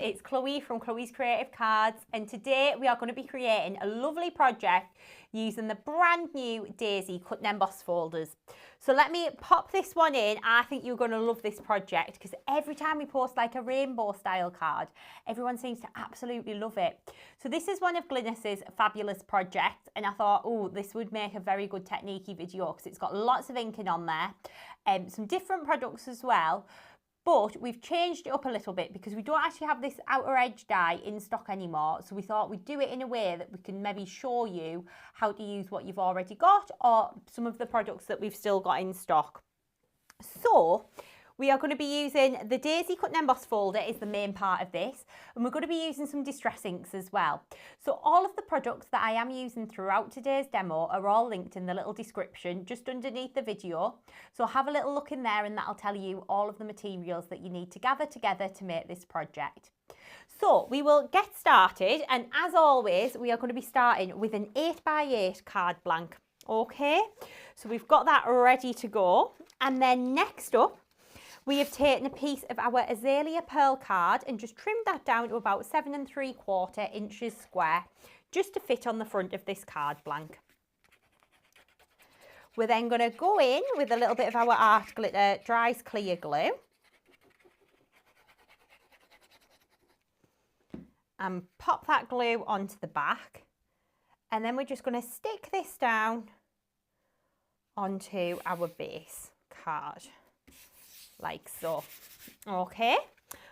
it's Chloe from Chloe's Creative Cards, and today we are going to be creating a lovely project using the brand new Daisy cut and emboss folders. So let me pop this one in. I think you're going to love this project because every time we post like a rainbow style card, everyone seems to absolutely love it. So this is one of Glynis's fabulous projects, and I thought, oh, this would make a very good technique-y video because it's got lots of inking on there, some different products as well. But we've changed it up a little bit because we don't actually have this outer edge die in stock anymore. So we thought we'd do it in a way that we can maybe show you how to use what you've already got or some of the products that we've still got in stock. So we are going to be using the Daisy cut and emboss folder is the main part of this, and we're going to be using some distress inks as well. So all of the products that I am using throughout today's demo are all linked in the little description just underneath the video. So have a little look in there and that'll tell you all of the materials that you need to gather together to make this project. So we will get started, and as always we are going to be starting with an 8x8 card blank. Okay, so we've got that ready to go, and then next up we have taken a piece of our Azalea pearl card and just trimmed that down to about 7 3/4 inches square, just to fit on the front of this card blank. We're then going to go in with a little bit of our art glitter dries clear glue and pop that glue onto the back, and then we're just going to stick this down onto our base card. Like so. Okay,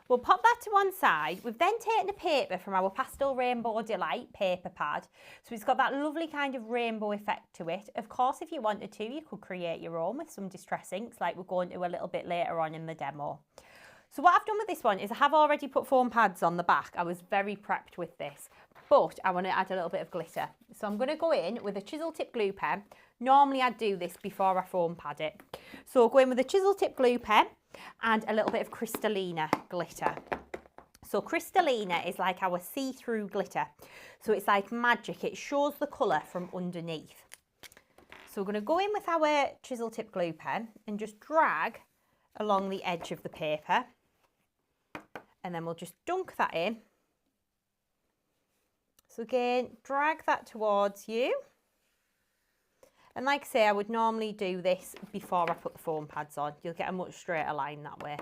we'll pop that to one side. We've then taken a paper from our Pastel Rainbow Delight paper pad, so it's got that lovely kind of rainbow effect to it. Of course, if you wanted to, you could create your own with some distress inks like we're going to a little bit later on in the demo. So what I've done with this one is I have already put foam pads on the back. I was very prepped with this, but I want to add a little bit of glitter. So I'm going to go in with a chisel tip glue pen. Normally I'd do this before I foam pad it. So go in with a chisel tip glue pen and a little bit of Crystallina glitter. So Crystallina is like our see-through glitter. So it's like magic. It shows the colour from underneath. So we're going to go in with our chisel tip glue pen and just drag along the edge of the paper. And then we'll just dunk that in. So again, drag that towards you. And like I say, I would normally do this before I put the foam pads on. You'll get a much straighter line that way.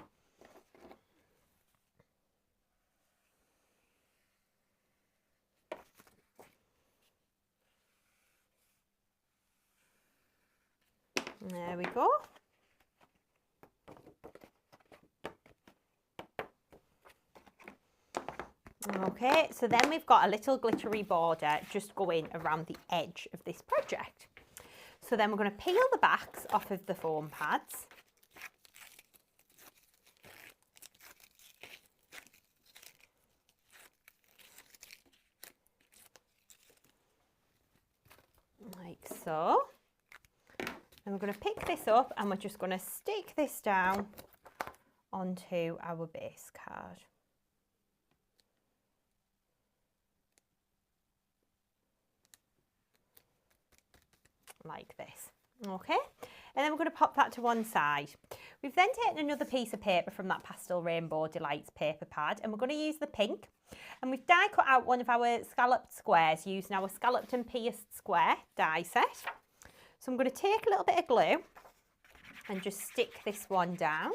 There we go. Okay, so then we've got a little glittery border just going around the edge of this project. So then we're going to peel the backs off of the foam pads. Like so. And we're going to pick this up and we're just going to stick this down onto our base card. Like this. Okay, and then we're going to pop that to one side. We've then taken another piece of paper from that Pastel Rainbow Delights paper pad, and we're going to use the pink, and we've die cut out one of our scalloped squares using our scalloped and pierced square die set. So I'm going to take a little bit of glue and just stick this one down.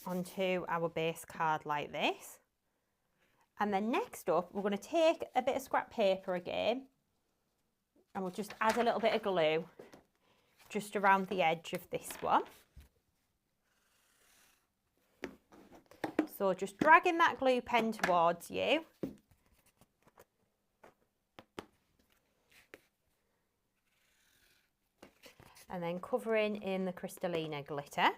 Onto our base card like this, and then next up we're going to take a bit of scrap paper again and we'll just add a little bit of glue just around the edge of this one. So just dragging that glue pen towards you, and then covering in the Crystallina glitter.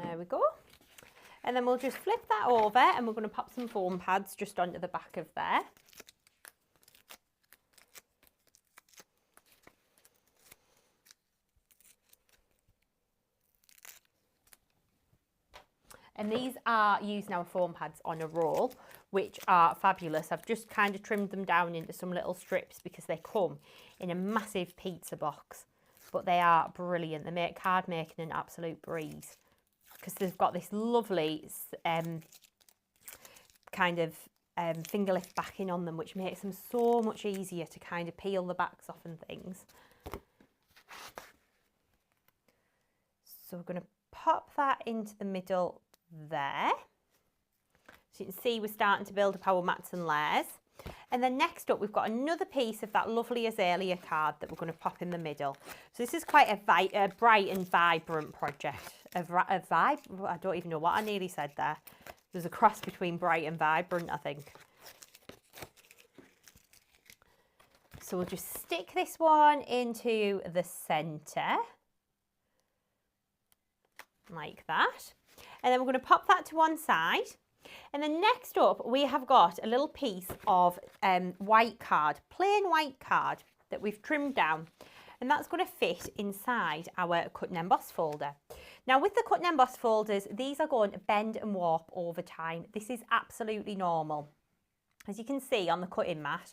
There we go. And then we'll just flip that over and we're going to pop some foam pads just onto the back of there. And these are using our foam pads on a roll, which are fabulous. I've just kind of trimmed them down into some little strips because they come in a massive pizza box. But they are brilliant. They make card making an absolute breeze because they've got this lovely kind of finger lift backing on them, which makes them so much easier to kind of peel the backs off and things. So we're going to pop that into the middle there. So you can see we're starting to build up our mats and layers. And then next up, we've got another piece of that lovely Azalea card that we're going to pop in the middle. So this is quite a bright and vibrant project. A vibe? I don't even know what I nearly said there. There's a cross between bright and vibrant, I think. So we'll just stick this one into the centre. Like that. And then we're going to pop that to one side. And then next up, we have got a little piece of white card, plain white card that we've trimmed down. And that's going to fit inside our cut and emboss folder. Now with the cut and emboss folders, these are going to bend and warp over time. This is absolutely normal. As you can see on the cutting mat,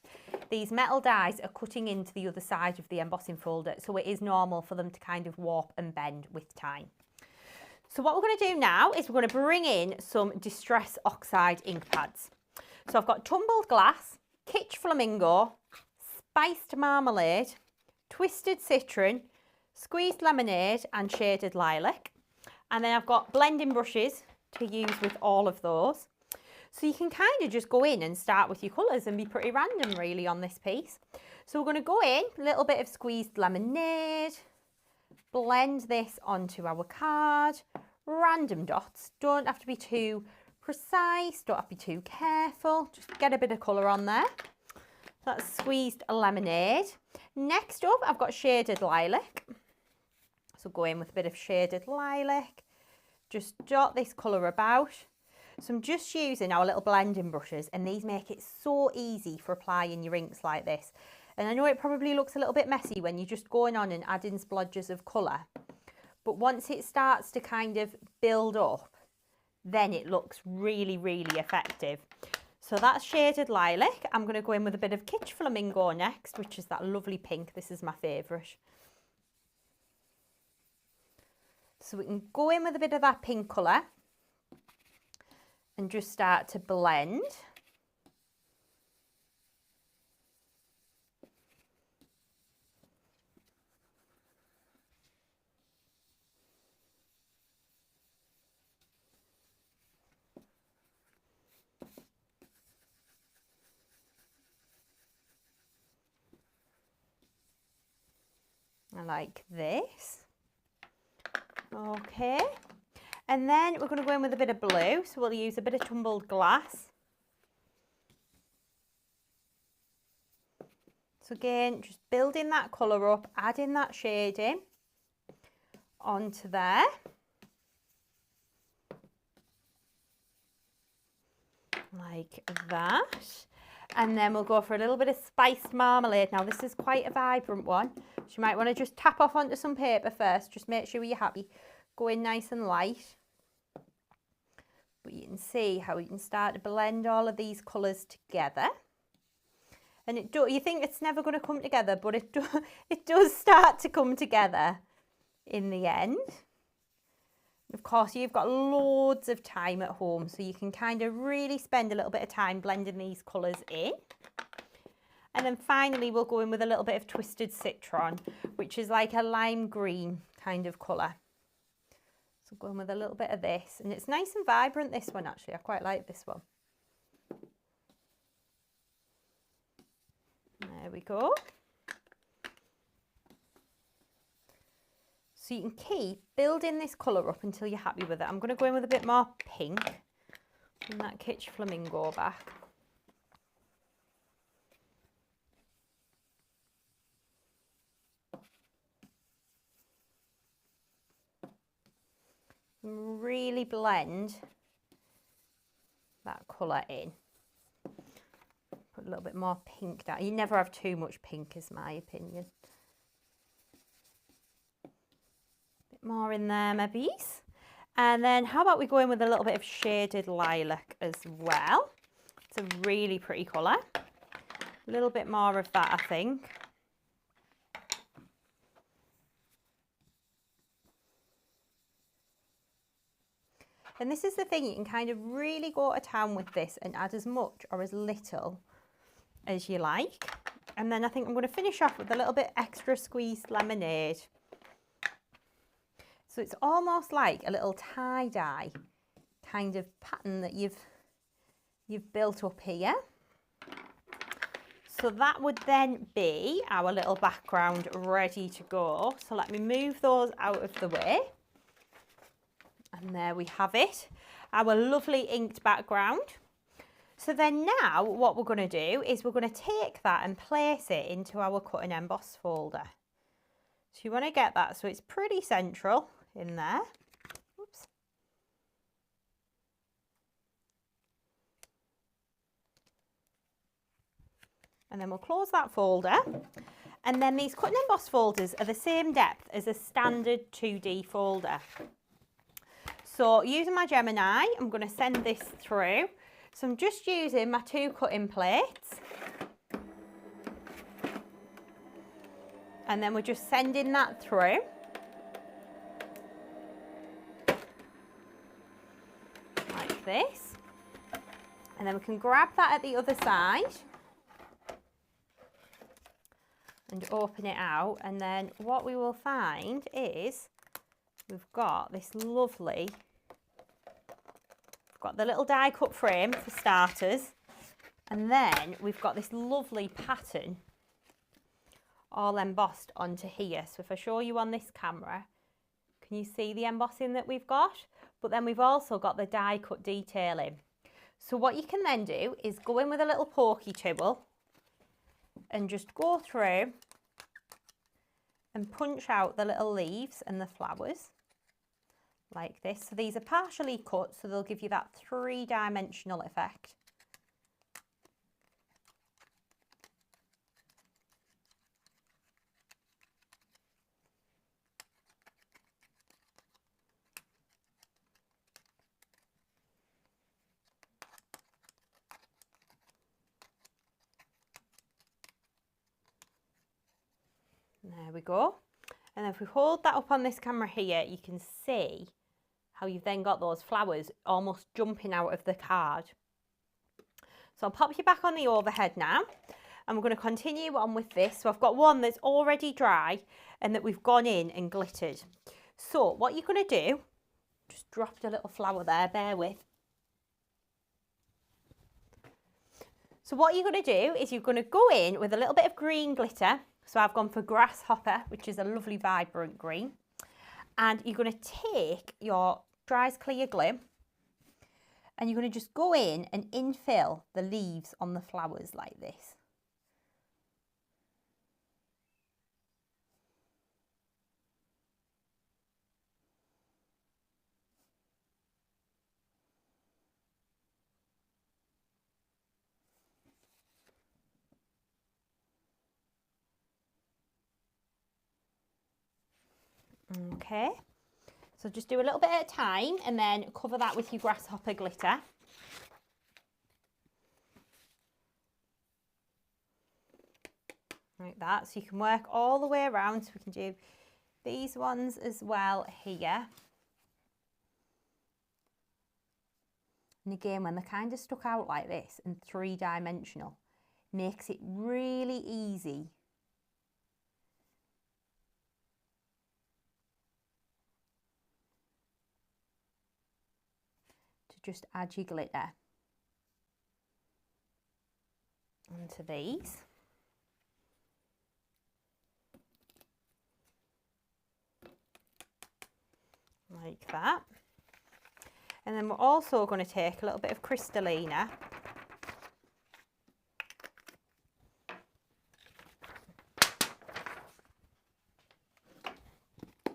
these metal dies are cutting into the other side of the embossing folder. So it is normal for them to kind of warp and bend with time. So what we're going to do now is we're going to bring in some Distress Oxide ink pads. So I've got Tumbled Glass, Kitsch Flamingo, Spiced Marmalade, Twisted Citron, Squeezed Lemonade and Shaded Lilac. And then I've got blending brushes to use with all of those. So you can kind of just go in and start with your colours and be pretty random really on this piece. So we're going to go in, a little bit of Squeezed Lemonade, blend this onto our card, random dots, don't have to be too precise, don't have to be too careful, just get a bit of colour on there. That's Squeezed Lemonade. Next up I've got Shaded Lilac, so go in with a bit of Shaded Lilac, just dot this colour about. So I'm just using our little blending brushes and these make it so easy for applying your inks like this. And I know it probably looks a little bit messy when you're just going on and adding splodges of colour. But once it starts to kind of build up, then it looks really, really effective. So that's Shaded Lilac. I'm going to go in with a bit of Kitsch Flamingo next, which is that lovely pink. This is my favourite. So we can go in with a bit of that pink colour and just start to blend. Like this. Okay, and then we're going to go in with a bit of blue, so we'll use a bit of Tumbled Glass. So again, just building that colour up, adding that shading onto there. Like that. And then we'll go for a little bit of Spiced Marmalade. Now this is quite a vibrant one. So you might want to just tap off onto some paper first. Just make sure you're happy. Go in nice and light. But you can see how you can start to blend all of these colours together. And you think it's never going to come together, but it does start to come together in the end. Of course, you've got loads of time at home, so you can kind of really spend a little bit of time blending these colours in. And then finally, we'll go in with a little bit of Twisted Citron, which is like a lime green kind of colour. So go in with a little bit of this. And it's nice and vibrant, this one, actually. I quite like this one. There we go. So you can keep building this colour up until you're happy with it. I'm going to go in with a bit more pink and that Kitsch Flamingo back. Really blend that colour in. Put a little bit more pink down. You never have too much pink, is my opinion. A bit more in there, maybe. And then how about we go in with a little bit of shaded lilac as well. It's a really pretty colour. A little bit more of that, I think. And this is the thing, you can kind of really go to town with this and add as much or as little as you like. And then I think I'm going to finish off with a little bit extra squeezed lemonade. So it's almost like a little tie-dye kind of pattern that you've built up here. So that would then be our little background ready to go. So let me move those out of the way. And there we have it, our lovely inked background. So then now what we're going to do is we're going to take that and place it into our cut and emboss folder. So you want to get that so it's pretty central in there. Oops. And then we'll close that folder. And then these cut and emboss folders are the same depth as a standard 2D folder. So using my Gemini, I'm going to send this through. So I'm just using my 2 cutting plates. And then we're just sending that through. Like this. And then we can grab that at the other side. And open it out. And then what we will find is we've got this lovely, we've got the little die cut frame for starters, and then we've got this lovely pattern all embossed onto here. So if I show you on this camera, can you see the embossing that we've got? But then we've also got the die cut detailing. So what you can then do is go in with a little pokey tool and just go through and punch out the little leaves and the flowers like this. So these are partially cut, so they'll give you that 3-dimensional effect. There we go. And if we hold that up on this camera here, you can see how you've then got those flowers almost jumping out of the card. So I'll pop you back on the overhead now, and we're going to continue on with this. So I've got one that's already dry and that we've gone in and glittered. So what you're going to do, just dropped a little flower there, bear with. So what you're going to do is you're going to go in with a little bit of green glitter. So I've gone for Grasshopper, which is a lovely vibrant green. And you're going to take your Dry's Clear glue and you're going to just go in and infill the leaves on the flowers like this. Okay, so just do a little bit at a time and then cover that with your Grasshopper glitter. Like that, so you can work all the way around. So we can do these ones as well here. And again, when they're kind of stuck out like this and 3-dimensional, makes it really easy just add your glitter onto these. Like that. And then we're also going to take a little bit of Crystallina .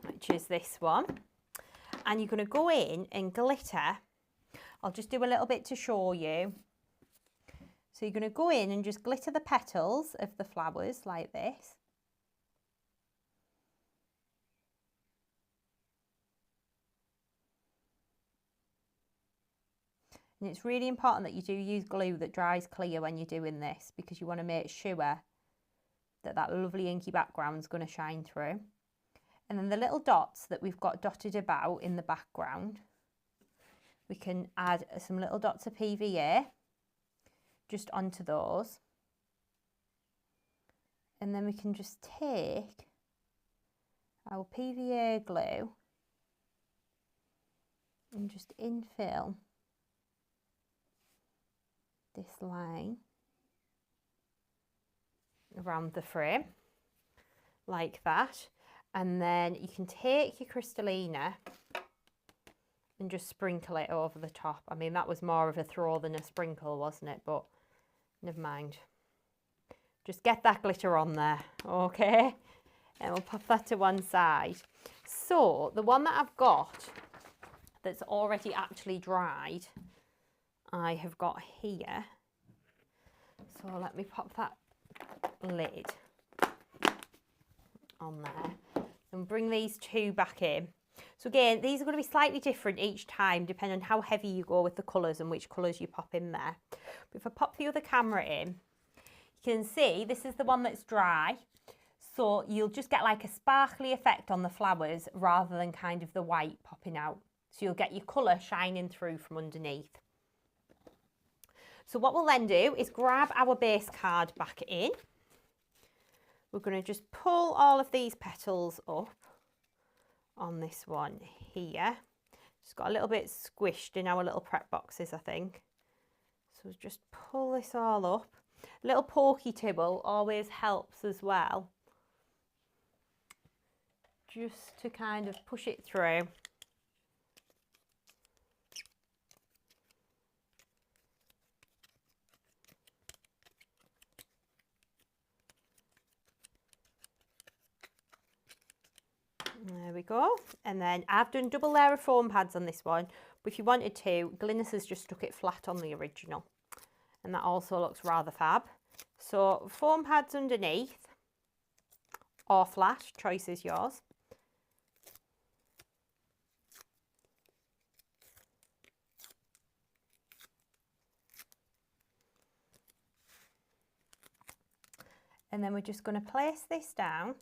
Which is this one. And you're going to go in and glitter I'll just do a little bit to show you. So you're going to go in and just glitter the petals of the flowers like this. And it's really important that you do use glue that dries clear when you're doing this, because you want to make sure that that lovely inky background is going to shine through. And then the little dots that we've got dotted about in the background, we can add some little dots of PVA just onto those. And then we can just take our PVA glue and just infill this line around the frame like that, and then you can take your Crystallina and just sprinkle it over the top. I mean, that was more of a throw than a sprinkle, wasn't it? But never mind, just get that glitter on there, okay? And we'll pop that to one side. So the one that I've got that's already actually dried, I have got here. So let me pop that lid on there and bring these two back in. So again, these are going to be slightly different each time depending on how heavy you go with the colours and which colours you pop in there. But if I pop the other camera in, you can see this is the one that's dry. So you'll just get like a sparkly effect on the flowers rather than kind of the white popping out. So you'll get your colour shining through from underneath. So what we'll then do is grab our base card back in. We're going to just pull all of these petals up on this one here. Just got a little bit squished in our little prep boxes, I think. So just pull this all up. A little pokey tibble always helps as well, just to kind of push it through. There we go. And then I've done double layer of foam pads on this one, but if you wanted to, Glynis has just stuck it flat on the original, and that also looks rather fab. So foam pads underneath or flat, choice is yours. And then we're just going to place this down.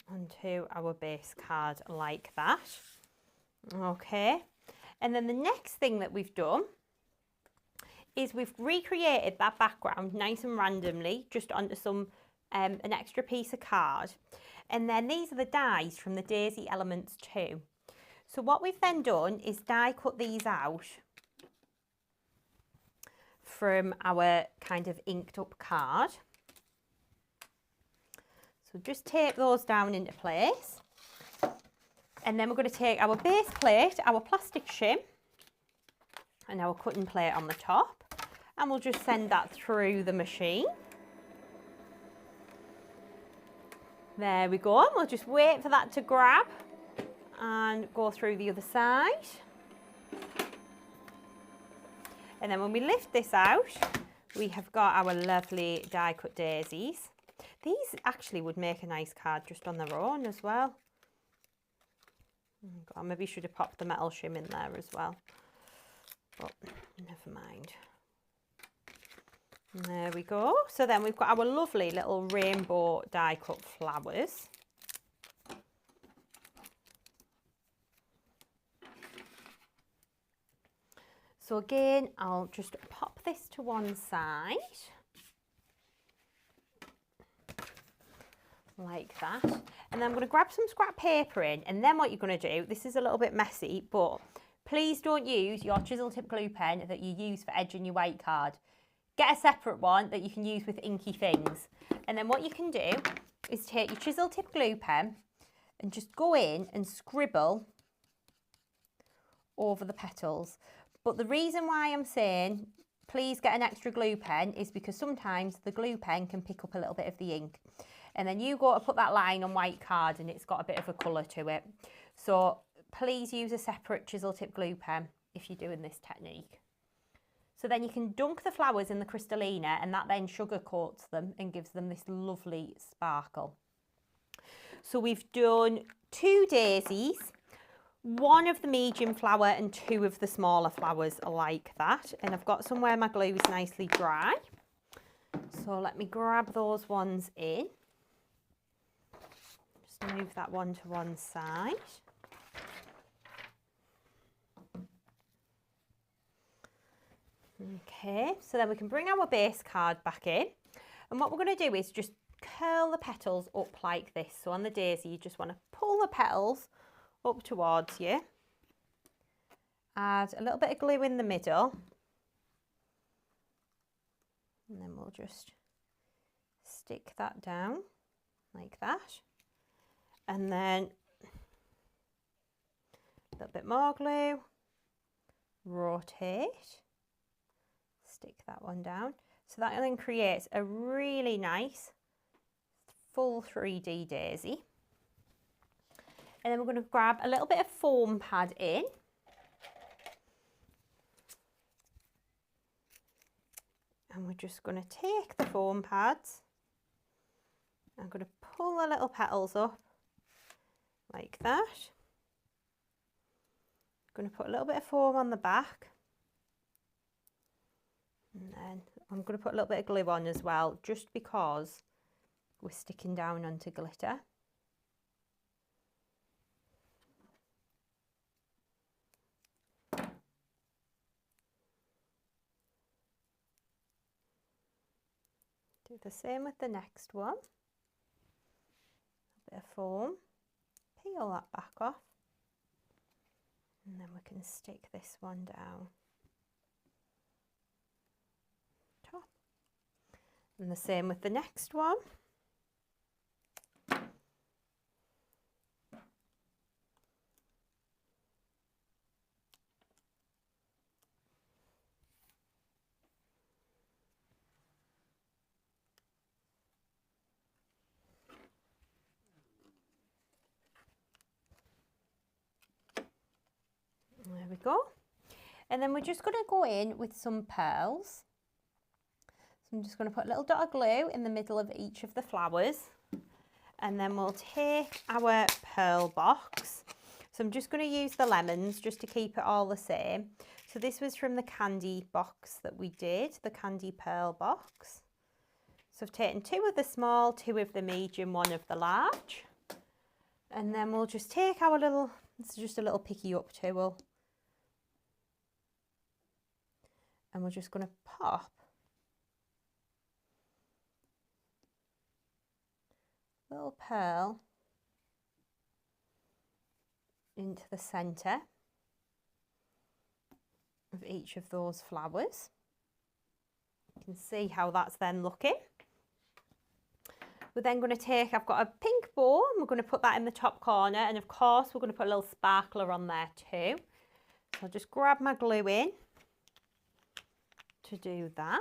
Onto our base card like that. Okay, and then the next thing that we've done is we've recreated that background nice and randomly just onto some an extra piece of card, and then these are the dies from the Daisy Elements 2. So what we've then done is die cut these out from our kind of inked up card. So just tape those down into place, and then we're going to take our base plate, our plastic shim, and our cutting plate on the top, and we'll just send that through the machine. There we go. We'll just wait for that to grab and go through the other side. And then when we lift this out, we have got our lovely die cut daisies. These actually would make a nice card just on their own as well. Oh God, maybe should have popped the metal shim in there as well, but never mind. There we go. So then we've got our lovely little rainbow die cut flowers. So again, I'll just pop this to one side like that, and then I'm going to grab some scrap paper in, and then what you're going to do, this is a little bit messy, but please don't use your chisel tip glue pen that you use for edging your white card. Get a separate one that you can use with inky things. And then what you can do is take your chisel tip glue pen and just go in and scribble over the petals. But the reason why I'm saying please get an extra glue pen is because sometimes the glue pen can pick up a little bit of the ink. And then you go to put that line on white card and it's got a bit of a colour to it. So please use a separate chisel tip glue pen if you're doing this technique. So then you can dunk the flowers in the Crystallina and that then sugar coats them and gives them this lovely sparkle. So we've done 2 daisies, 1 of the medium flower and 2 of the smaller flowers like that. And I've got somewhere my glue is nicely dry. So let me grab those ones in. Just move that one to one side. Okay, so then we can bring our base card back in. And what we're going to do is just curl the petals up like this. So on the daisy, you just want to pull the petals up towards you. Add a little bit of glue in the middle. And then we'll just stick that down like that. And then a little bit more glue, rotate, stick that one down. So that then creates a really nice full 3D daisy. And then we're going to grab a little bit of foam pad in. And we're just going to take the foam pads. I'm going to pull the little petals up like that. I'm going to put a little bit of foam on the back. And then I'm going to put a little bit of glue on as well, just because we're sticking down onto glitter. Do the same with the next one. A bit of foam, peel that back off, and then we can stick this one down top. And the same with the next one. There we go. And then we're just going to go in with some pearls. So I'm just going to put a little dot of glue in the middle of each of the flowers. And then we'll take our pearl box. So I'm just going to use the lemons just to keep it all the same. So this was from the candy box that we did, the candy pearl box. So I've taken 2 of the small, 2 of the medium, 1 of the large. And then we'll just take our little, this is just a little picky up tool. And we're just going to pop a little pearl into the centre of each of those flowers. You can see how that's then looking. We're then going to take, I've got a pink bow, and we're going to put that in the top corner, and of course we're going to put a little sparkler on there too. So I'll just grab my glue in to do that.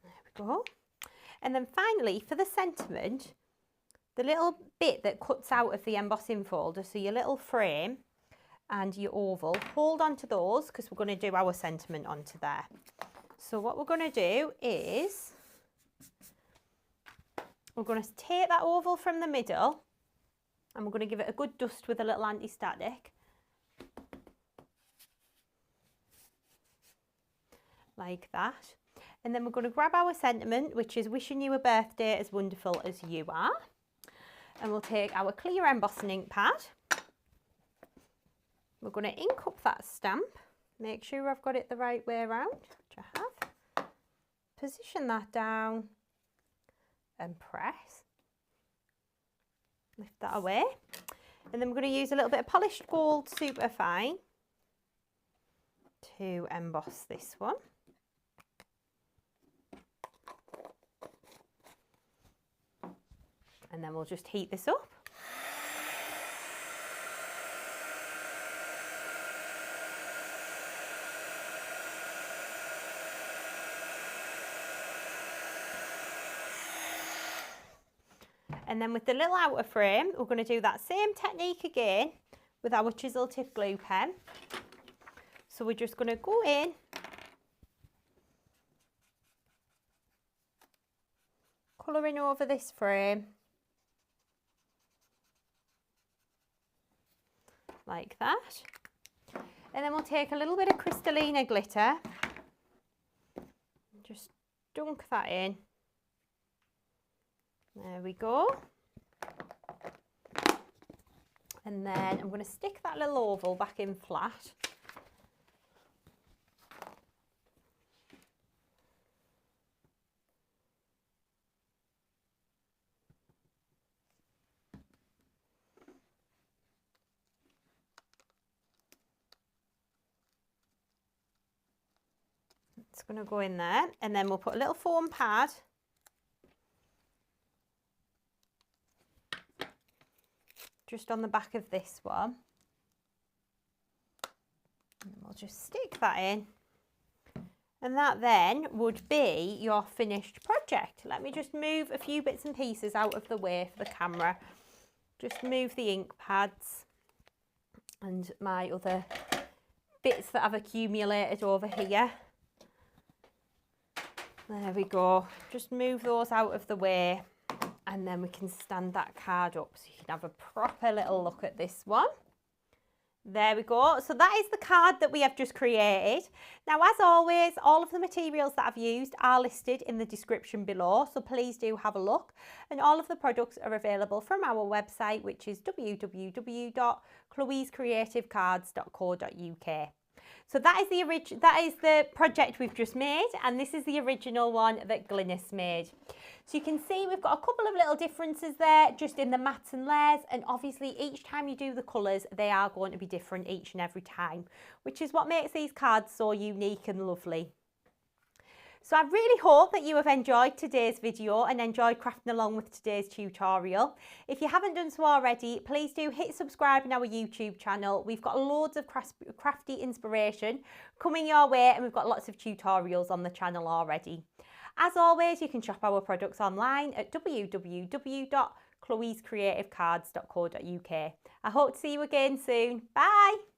There we go. And then finally, for the sentiment, the little bit that cuts out of the embossing folder, so your little frame and your oval, hold on to those because we're going to do our sentiment onto there. So what we're going to do is we're going to take that oval from the middle and we're going to give it a good dust with a little anti-static. Like that. And then we're going to grab our sentiment, which is wishing you a birthday as wonderful as you are. And we'll take our clear embossing ink pad. We're going to ink up that stamp. Make sure I've got it the right way around, which I have. Position that down and press. Lift that away. And then we're going to use a little bit of polished gold superfine to emboss this one. And then we'll just heat this up. And then with the little outer frame, we're going to do that same technique again with our chisel tip glue pen. So we're just going to go in, colouring over this frame, like that. And then we'll take a little bit of Crystallina glitter, and just dunk that in. There we go. And then I'm going to stick that little oval back in flat. It's going to go in there, and then we'll put a little foam pad just on the back of this one, and we'll just stick that in, and that then would be your finished project. Let me just move a few bits and pieces out of the way for the camera. Just move the ink pads and my other bits that I've accumulated over here. There we go. Just move those out of the way, and then we can stand that card up so you can have a proper little look at this one. There we go. So that is the card that we have just created. Now, as always, all of the materials that I've used are listed in the description below, so please do have a look. And all of the products are available from our website, which is www.chloescreativecards.co.uk. So that is the project we've just made, and this is the original one that Glynis made. So you can see we've got a couple of little differences there just in the mats and layers, and obviously each time you do the colours they are going to be different each and every time, which is what makes these cards so unique and lovely. So I really hope that you have enjoyed today's video and enjoyed crafting along with today's tutorial. If you haven't done so already, please do hit subscribe on our YouTube channel. We've got loads of crafty inspiration coming your way, and we've got lots of tutorials on the channel already. As always, you can shop our products online at www.chloescreativecards.co.uk. I hope to see you again soon. Bye!